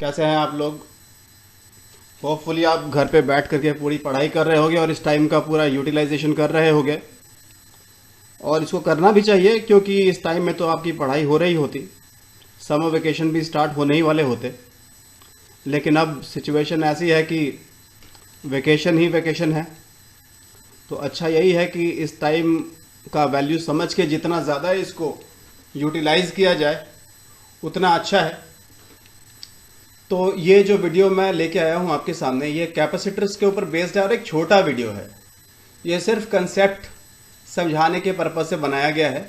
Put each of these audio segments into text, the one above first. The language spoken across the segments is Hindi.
कैसे हैं आप लोग। होपफुली आप घर पे बैठ करके पूरी पढ़ाई कर रहे होगे और इस टाइम का पूरा यूटिलाइजेशन कर रहे होगे। और इसको करना भी चाहिए क्योंकि इस टाइम में तो आपकी पढ़ाई हो रही होती, समर वेकेशन भी स्टार्ट होने ही वाले होते। लेकिन अब सिचुएशन ऐसी है कि वेकेशन ही वेकेशन है। तो अच्छा यही है कि इस टाइम का वैल्यू समझ के जितना ज़्यादा इसको यूटिलाइज किया जाए उतना अच्छा है। तो ये जो वीडियो मैं लेके आया हूँ आपके सामने, ये कैपेसिटर्स के ऊपर बेस्ड है और एक छोटा वीडियो है। ये सिर्फ कंसेप्ट समझाने के पर्पज से बनाया गया है।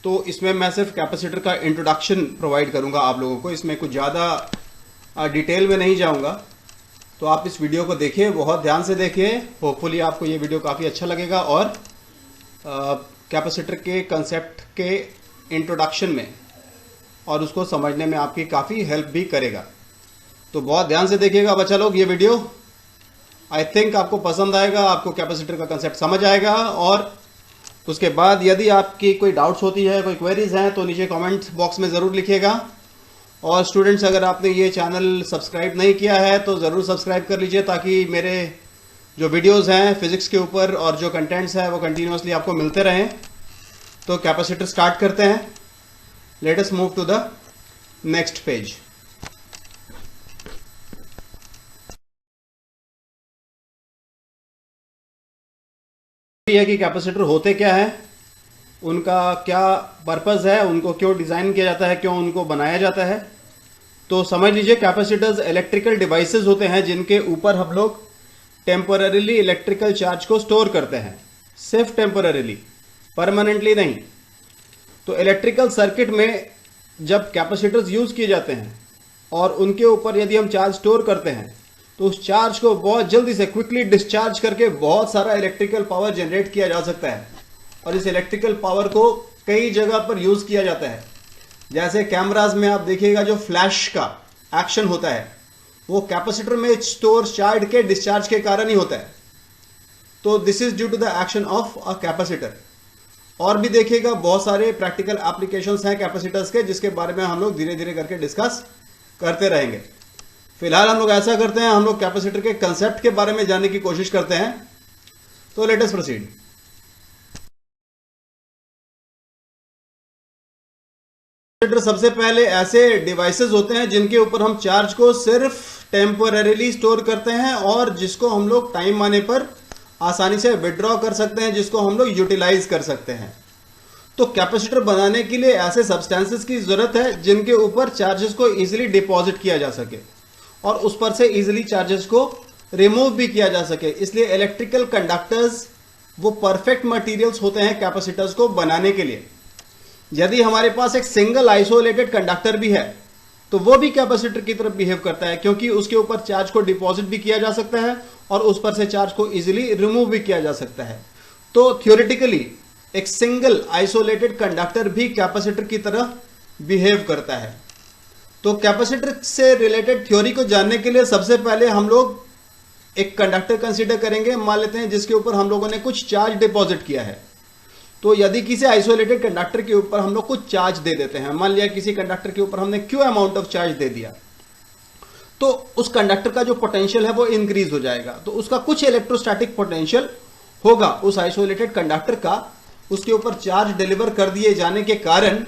तो इसमें मैं सिर्फ कैपेसिटर का इंट्रोडक्शन प्रोवाइड करूंगा आप लोगों को, इसमें कुछ ज़्यादा डिटेल में नहीं जाऊंगा। तो आप इस वीडियो को देखिए, बहुत ध्यान से देखिए। होपफुली आपको ये वीडियो काफ़ी अच्छा लगेगा और कैपेसिटर के कंसेप्ट के इंट्रोडक्शन में और उसको समझने में आपकी काफ़ी हेल्प भी करेगा। तो बहुत ध्यान से देखिएगा बच्चा लोग ये वीडियो। आई थिंक आपको पसंद आएगा, आपको कैपेसिटर का कंसेप्ट समझ आएगा। और उसके बाद यदि आपकी कोई डाउट्स होती है, कोई क्वेरीज हैं, तो नीचे कमेंट बॉक्स में ज़रूर लिखिएगा। और स्टूडेंट्स, अगर आपने ये चैनल सब्सक्राइब नहीं किया है तो ज़रूर सब्सक्राइब कर लीजिए, ताकि मेरे जो वीडियोज़ हैं फिज़िक्स के ऊपर और जो कंटेंट्स हैं वो कंटिन्यूसली आपको मिलते रहें। तो कैपेसिटर स्टार्ट करते हैं। Let us move to the next page. है कि कैपेसिटर होते क्या है, उनका क्या पर्पस है, उनको क्यों डिज़ाइन किया जाता है, क्यों उनको बनाया जाता है। तो समझ लीजिए, कैपेसिटर्स इलेक्ट्रिकल डिवाइसेस होते हैं जिनके ऊपर हम लोग टेम्पररीली इलेक्ट्रिकल चार्ज को स्टोर करते हैं। सिर्फ टेम्पररीली, परमानेंटली नहीं। तो इलेक्ट्रिकल सर्किट में जब कैपेसिटर्स यूज़ किए जाते हैं और उनके ऊपर यदि हम चार्ज स्टोर करते हैं तो उस चार्ज को बहुत जल्दी से क्विकली डिस्चार्ज करके बहुत सारा इलेक्ट्रिकल पावर जनरेट किया जा सकता है। और इस इलेक्ट्रिकल पावर को कई जगह पर यूज़ किया जाता है। जैसे कैमराज में आप देखिएगा, जो फ्लैश का एक्शन होता है वो कैपेसिटर में स्टोर चार्ज के डिस्चार्ज के कारण ही होता है। तो this is due to the action of a capacitor. और भी देखिएगा, बहुत सारे प्रैक्टिकल एप्लीकेशंस हैं कैपेसिटर्स के, जिसके बारे में हम लोग धीरे धीरे करके डिस्कस करते रहेंगे। फिलहाल हम लोग ऐसा करते हैं, हम लोग कैपेसिटर के कंसेप्ट के बारे में जानने की कोशिश करते हैं। तो लेट अस प्रोसीड। कैपेसिटर सबसे पहले ऐसे डिवाइसेस होते हैं जिनके ऊपर हम चार्ज को सिर्फ टेम्पररीली स्टोर करते हैं और जिसको हम लोग टाइम आने पर आसानी से विड्रॉ कर सकते हैं, जिसको हम लोग यूटिलाइज कर सकते हैं। तो कैपेसिटर बनाने के लिए ऐसे सब्सटेंसेस की जरूरत है जिनके ऊपर चार्जेस को इजीली डिपॉजिट किया जा सके और उस पर से इजीली चार्जेस को रिमूव भी किया जा सके। इसलिए इलेक्ट्रिकल कंडक्टर्स वो परफेक्ट मटेरियल्स होते हैं कैपेसिटर्स को बनाने के लिए। यदि हमारे पास एक सिंगल आइसोलेटेड कंडक्टर भी है तो वो भी कैपेसिटर की तरफ बिहेव करता है, क्योंकि उसके ऊपर चार्ज को डिपॉजिट भी किया जा सकता है और उस पर से चार्ज को इजीली रिमूव भी किया जा सकता है। तो थ्योरेटिकली एक सिंगल आइसोलेटेड कंडक्टर भी कैपेसिटर की तरह बिहेव करता है। तो कैपेसिटर से रिलेटेड थ्योरी को जानने के लिए सबसे पहले हम लोग एक कंडक्टर कंसीडर करेंगे। मान लेते हैं जिसके ऊपर हम लोगों ने कुछ चार्ज डिपॉजिट किया है। तो यदि किसी आइसोलेटेड कंडक्टर के ऊपर हम लोग कुछ चार्ज दे देते हैं, मान लिया किसी कंडक्टर के ऊपर हमने क्यू अमाउंट ऑफ चार्ज दे दिया, तो उस कंडक्टर का जो पोटेंशियल है वो इंक्रीज हो जाएगा। तो उसका कुछ इलेक्ट्रोस्टैटिक पोटेंशियल होगा उस आइसोलेटेड कंडक्टर का, उसके ऊपर चार्ज डिलीवर कर दिए जाने के कारण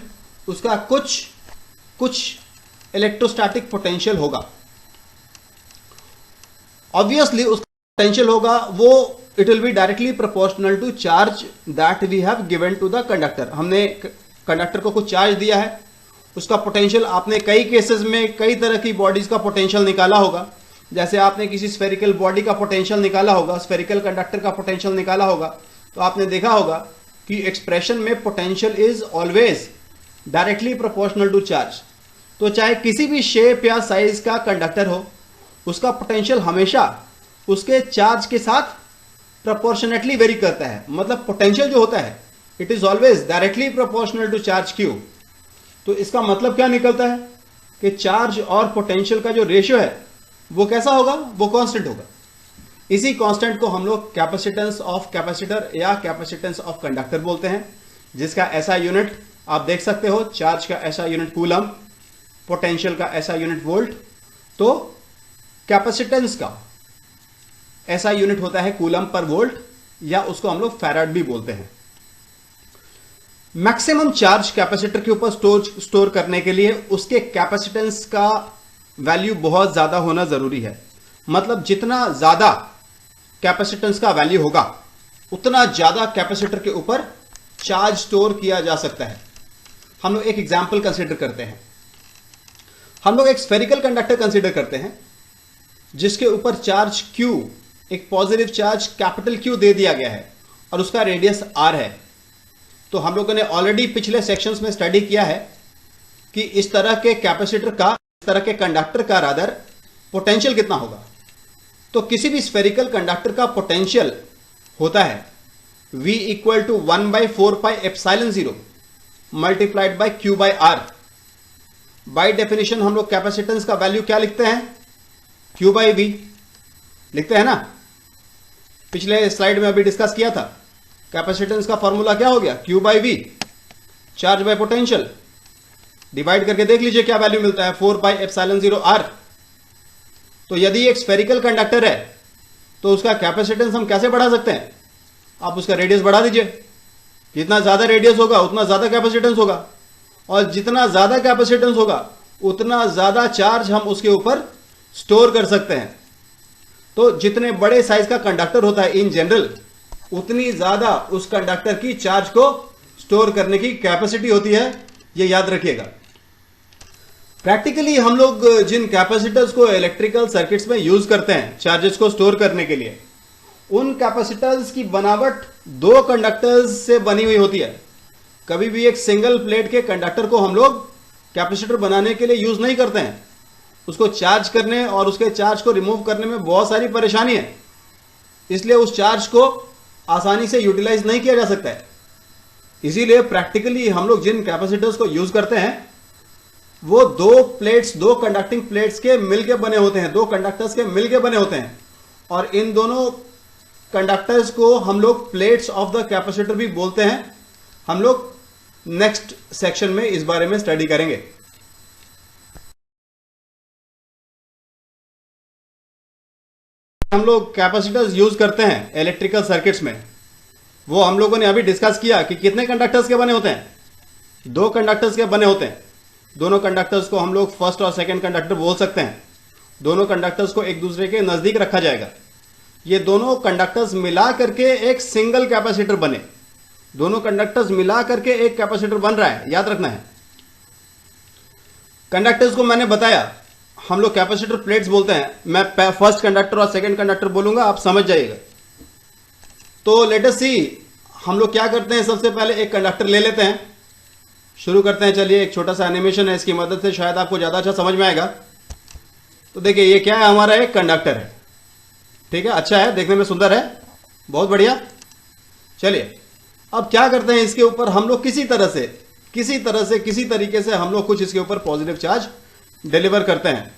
उसका कुछ इलेक्ट्रोस्टैटिक पोटेंशियल होगा। ऑब्वियसली उसका पोटेंशियल होगा वो it will be directly proportional to charge that we have given to the conductor. हमने कंडक्टर को कुछ चार्ज दिया है, उसका पोटेंशियल आपने कई केसेस में कई तरह की बॉडीज का पोटेंशियल निकाला होगा। जैसे आपने किसी स्फेरिकल बॉडी का पोटेंशियल निकाला होगा, स्फेरिकल कंडक्टर का पोटेंशियल निकाला होगा, तो आपने देखा होगा कि एक्सप्रेशन में potential is always directly proportional to charge. तो चाहे किसी भी शेप या साइज का कंडक्टर हो, उसका पोटेंशियल हमेशा उसके चार्ज के साथ प्रोपोर्शनेटली वेरी करता है। मतलब पोटेंशियल जो होता है it is always directly proportional to charge Q. तो इसका मतलब क्या निकलता है कि चार्ज और पोटेंशियल का जो रेशियो है वो कैसा होगा, वो कांस्टेंट होगा। इसी कांस्टेंट को हम लोग कैपेसिटेंस ऑफ कैपेसिटर या कैपेसिटेंस ऑफ कंडक्टर बोलते हैं, जिसका ऐसा यूनिट आप देख सकते हो। चार्ज का ऐसा यूनिट कूलम, पोटेंशियल का ऐसा यूनिट वोल्ट। तो कैपेसिटेंस का ऐसा यूनिट होता है कूलम पर वोल्ट, या उसको हम लोग फैराड भी बोलते हैं। मैक्सिमम चार्ज कैपेसिटर के ऊपर स्टोर करने के लिए उसके कैपेसिटेंस का वैल्यू बहुत ज्यादा होना जरूरी है। मतलब जितना ज्यादा कैपेसिटेंस का वैल्यू होगा उतना ज्यादा कैपेसिटर के ऊपर चार्ज स्टोर किया जा सकता है। हम लोग एक एग्जांपल कंसीडर करते हैं। हम लोग एक स्फेरिकल कंडक्टर कंसीडर करते हैं जिसके ऊपर चार्ज Q, एक पॉजिटिव चार्ज कैपिटल Q दे दिया गया है और उसका रेडियस R है। तो हम लोगों ने ऑलरेडी पिछले सेक्शंस में स्टडी किया है कि इस तरह के कैपेसिटर का, इस तरह के कंडक्टर का रादर पोटेंशियल कितना होगा। तो किसी भी स्फेरिकल कंडक्टर का पोटेंशियल होता है V equal to 1/4πε0 multiplied by Q/R। By definition हम लोग कैपेसिटेंस का वैल्यू क्या लिखते हैं? Q/V लिखते हैं ना। पिछले स्लाइड में अभी डिस्कस किया था। कैपेसिटेंस का फॉर्मूला क्या हो गया? Q/V, charge by potential. Divide करके देख लीजिए क्या वैल्यू मिलता है, 4πε0R। तो यदि एक स्फेरिकल कंडक्टर है तो उसका कैपेसिटेंस हम कैसे बढ़ा सकते हैं? आप उसका रेडियस बढ़ा दीजिए। जितना ज्यादा रेडियस होगा उतना ज्यादा कैपेसिटेंस होगा, और जितना ज्यादा कैपेसिटेंस होगा उतना ज्यादा चार्ज हम उसके ऊपर स्टोर कर सकते हैं। तो जितने बड़े साइज का कंडक्टर होता है इन जनरल, उतनी ज्यादा उस कंडक्टर की चार्ज को स्टोर करने की कैपेसिटी होती है। ये याद रखिएगा। प्रैक्टिकली हम लोग जिन कैपेसिटर्स को इलेक्ट्रिकल सर्किट्स में यूज करते हैं चार्जेस को स्टोर करने के लिए, उन कैपेसिटर्स की बनावट दो कंडक्टर्स से बनी हुई होती है। कभी भी एक सिंगल प्लेट के कंडक्टर को हम लोग कैपेसिटर बनाने के लिए यूज नहीं करते हैं। उसको चार्ज करने और उसके चार्ज को रिमूव करने में बहुत सारी परेशानी है, इसलिए उस चार्ज को आसानी से यूटिलाइज नहीं किया जा सकता है। इसीलिए प्रैक्टिकली हम लोग जिन कैपेसिटर्स को यूज करते हैं वो दो प्लेट्स, दो कंडक्टिंग प्लेट्स के मिलके बने होते हैं, दो कंडक्टर्स के मिलके बने होते हैं। और इन दोनों कंडक्टर्स को हम लोग प्लेट्स ऑफ द कैपेसिटर भी बोलते हैं। हम लोग नेक्स्ट सेक्शन में इस बारे में स्टडी करेंगे। हम लोग कैपेसिटर्स यूज करते हैं इलेक्ट्रिकल सर्किट्स में, वो हम लोगों ने अभी डिस्कस किया कि कितने कंडक्टर्स के बने होते हैं? दो कंडक्टर्स के बने होते हैं। दोनों कंडक्टर्स को हम लोग फर्स्ट और सेकंड कंडक्टर बोल सकते हैं। दोनों कंडक्टर्स को एक दूसरे के नजदीक रखा जाएगा। ये दोनों कंडक्टर्स मिला करके एक सिंगल कैपेसिटर बने। दोनों कंडक्टर्स मिला करके एक कैपेसिटर बन रहा है, याद रखना है। कंडक्टर्स को मैंने बताया हम लोग कैपेसिटर प्लेट्स बोलते हैं। मैं फर्स्ट कंडक्टर और सेकंड कंडक्टर बोलूंगा, आप समझ जाइएगा। तो लेट अस सी, हम लोग क्या करते हैं, सबसे पहले एक कंडक्टर ले लेते हैं, शुरू करते हैं। चलिए, एक छोटा सा एनिमेशन है, इसकी मदद से शायद आपको ज्यादा अच्छा समझ में आएगा। तो देखिए, ये क्या है? हमारा एक कंडक्टर है, ठीक है, अच्छा है, देखने में सुंदर है, बहुत बढ़िया। चलिए, अब क्या करते हैं, इसके ऊपर हम लोग किसी तरीके से हम लोग कुछ इसके ऊपर पॉजिटिव चार्ज डिलीवर करते हैं।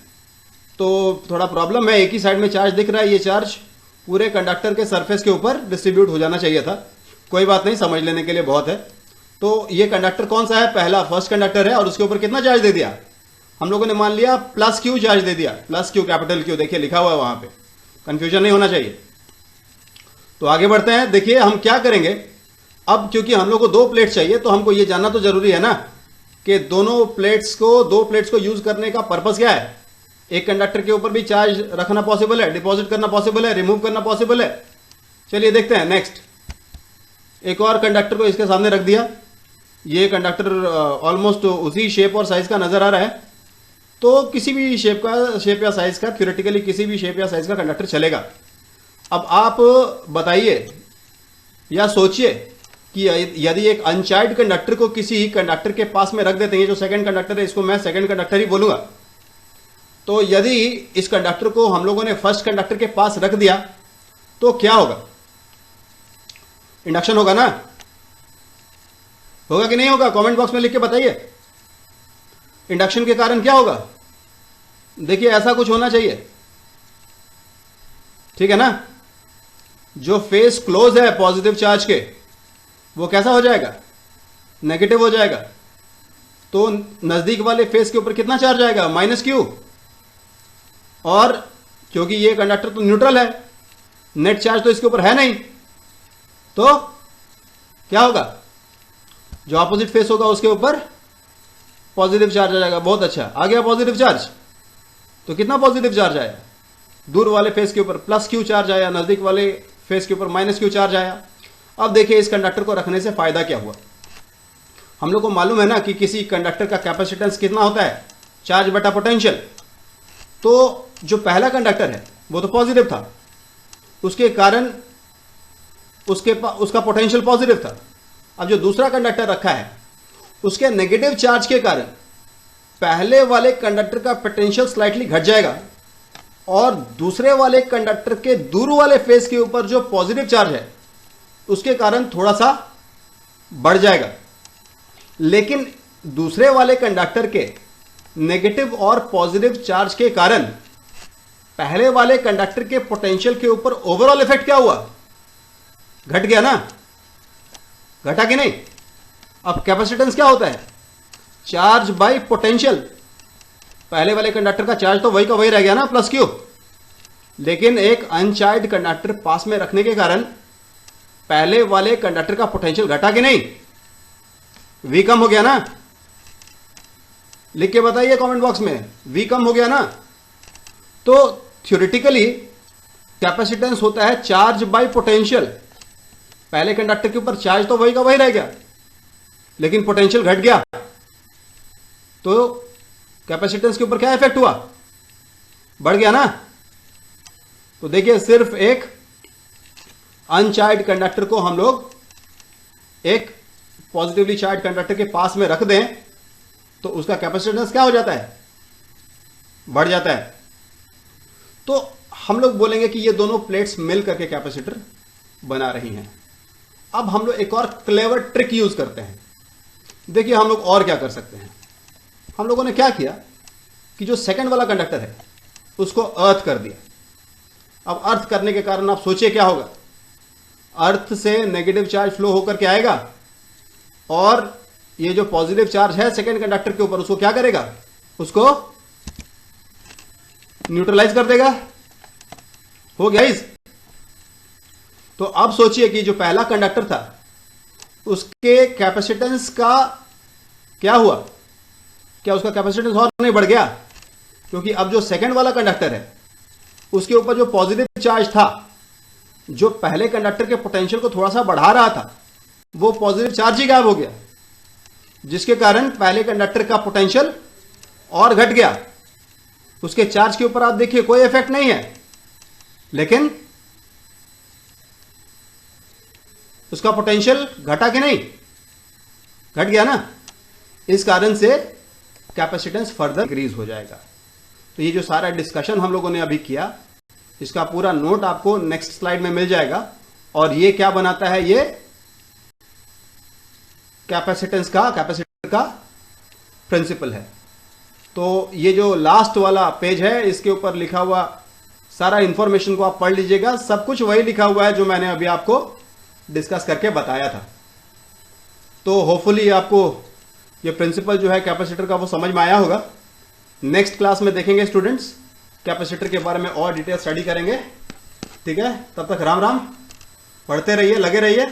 तो थोड़ा प्रॉब्लम है, एक ही साइड में चार्ज दिख रहा है। ये चार्ज पूरे कंडक्टर के सरफेस के ऊपर डिस्ट्रीब्यूट हो जाना चाहिए था। कोई बात नहीं, समझ लेने के लिए बहुत है। तो ये कंडक्टर कौन सा है? पहला फर्स्ट कंडक्टर है, और उसके ऊपर कितना चार्ज दे दिया हम लोगों ने? मान लिया +Q चार्ज दे दिया। +Q, कैपिटल Q, देखिए लिखा हुआ है वहां पे, कंफ्यूजन नहीं होना चाहिए। तो आगे बढ़ते हैं। देखिए हम क्या करेंगे अब, क्योंकि हम लोग को दो प्लेट चाहिए, तो हमको ये जानना तो जरूरी है ना कि दो प्लेट्स को यूज करने का पर्पस क्या है। एक कंडक्टर के ऊपर भी चार्ज रखना पॉसिबल है, डिपॉजिट करना पॉसिबल है, रिमूव करना पॉसिबल है। चलिए देखते हैं नेक्स्ट। एक और कंडक्टर को इसके सामने रख दिया। ये कंडक्टर ऑलमोस्ट उसी शेप और साइज का नजर आ रहा है। तो किसी भी शेप या साइज का, थ्योरेटिकली किसी भी शेप या साइज का कंडक्टर चलेगा। अब आप बताइए या सोचिए कि यदि एक अनचार्ज कंडक्टर को किसी कंडक्टर के पास में रख देते हैं, ये जो सेकंड कंडक्टर है इसको मैं सेकंड कंडक्टर ही बोलूंगा। तो यदि इस कंडक्टर को हम लोगों ने फर्स्ट कंडक्टर के पास रख दिया तो क्या होगा? इंडक्शन होगा ना? होगा कि नहीं होगा? कमेंट बॉक्स में लिख के बताइए। इंडक्शन के कारण क्या होगा? देखिए ऐसा कुछ होना चाहिए, ठीक है ना। जो फेस क्लोज है पॉजिटिव चार्ज के, वो कैसा हो जाएगा? नेगेटिव हो जाएगा। तो नजदीक वाले फेस के ऊपर कितना चार्ज आएगा? -Q। और क्योंकि ये कंडक्टर तो न्यूट्रल है, नेट चार्ज तो इसके ऊपर है नहीं, तो क्या होगा, जो ऑपोजिट फेस होगा उसके ऊपर पॉजिटिव चार्ज आ जाएगा। बहुत अच्छा, आ गया पॉजिटिव चार्ज। तो कितना पॉजिटिव चार्ज आया, दूर वाले फेस के ऊपर प्लस क्यू चार्ज आया, नजदीक वाले फेस के ऊपर माइनस क्यू चार्ज आया। अब देखिए इस कंडक्टर को रखने से फायदा क्या हुआ। हम लोग को मालूम है ना कि किसी कंडक्टर का कैपेसिटेंस कितना होता है, चार्ज बटा पोटेंशियल। तो जो पहला कंडक्टर है वो तो पॉजिटिव था, उसके कारण उसका पोटेंशियल पॉजिटिव था। अब जो दूसरा कंडक्टर रखा है उसके नेगेटिव चार्ज के कारण पहले वाले कंडक्टर का पोटेंशियल स्लाइटली घट जाएगा और दूसरे वाले कंडक्टर के दूर वाले फेस के ऊपर जो पॉजिटिव चार्ज है उसके कारण थोड़ा सा बढ़ जाएगा। लेकिन दूसरे वाले कंडक्टर के नेगेटिव और पॉजिटिव चार्ज के कारण पहले वाले कंडक्टर के पोटेंशियल के ऊपर ओवरऑल इफेक्ट क्या हुआ, घट गया ना, घटा कि नहीं। अब कैपेसिटेंस क्या होता है, चार्ज बाय पोटेंशियल। पहले वाले कंडक्टर का चार्ज तो वही का वही रह गया ना, प्लस क्यू। लेकिन एक अनचार्ज कंडक्टर पास में रखने के कारण पहले वाले कंडक्टर का पोटेंशियल घटा कि नहीं, वी कम हो गया ना। लिख के बताइए कमेंट बॉक्स में, वी कम हो गया ना। तो थ्योरेटिकली कैपेसिटेंस होता है चार्ज बाय पोटेंशियल। पहले कंडक्टर के ऊपर चार्ज तो वही का वही रह गया लेकिन पोटेंशियल घट गया, तो कैपेसिटेंस के ऊपर क्या इफेक्ट हुआ, बढ़ गया ना। तो देखिए सिर्फ एक अनचार्ज कंडक्टर को हम लोग एक पॉजिटिवली चार्ज कंडक्टर के पास में रख दें तो उसका कैपेसिटेंस क्या हो जाता है, बढ़ जाता है। तो हम लोग बोलेंगे कि ये दोनों प्लेट्स मिल करके कैपेसिटर बना रही हैं। अब हम लोग एक और क्लेवर ट्रिक यूज करते हैं। देखिए हम लोग और क्या कर सकते हैं। हम लोगों ने क्या किया कि जो सेकंड वाला कंडक्टर है उसको अर्थ कर दिया। अब अर्थ करने के कारण आप सोचिए क्या होगा, अर्थ से नेगेटिव चार्ज फ्लो होकर के आएगा और ये जो पॉजिटिव चार्ज है सेकंड कंडक्टर के ऊपर उसको क्या करेगा, उसको न्यूट्रलाइज कर देगा। हो गया इस। तो अब सोचिए कि जो पहला कंडक्टर था उसके कैपेसिटेंस का क्या हुआ, क्या उसका कैपेसिटेंस और नहीं बढ़ गया, क्योंकि अब जो सेकंड वाला कंडक्टर है उसके ऊपर जो पॉजिटिव चार्ज था, जो पहले कंडक्टर के पोटेंशियल को थोड़ा सा बढ़ा रहा था, वो पॉजिटिव चार्ज ही गायब हो गया, जिसके कारण पहले कंडक्टर का पोटेंशियल और घट गया। उसके चार्ज के ऊपर आप देखिए कोई इफेक्ट नहीं है, लेकिन उसका पोटेंशियल घटा कि नहीं, घट गया ना। इस कारण से कैपेसिटेंस फर्दर इंक्रीज हो जाएगा। तो ये जो सारा डिस्कशन हम लोगों ने अभी किया इसका पूरा नोट आपको नेक्स्ट स्लाइड में मिल जाएगा। और ये क्या बनाता है, ये कैपेसिटर का प्रिंसिपल है। तो ये जो लास्ट वाला पेज है इसके ऊपर लिखा हुआ सारा इंफॉर्मेशन को आप पढ़ लीजिएगा। सब कुछ वही लिखा हुआ है जो मैंने अभी आपको डिस्कस करके बताया था। तो होपफुली आपको ये प्रिंसिपल जो है कैपेसिटर का वो समझ में आया होगा। नेक्स्ट क्लास में देखेंगे स्टूडेंट्स, कैपेसिटर के बारे में और डिटेल स्टडी करेंगे। ठीक है, तब तक राम राम, पढ़ते रहिए, लगे रहिए।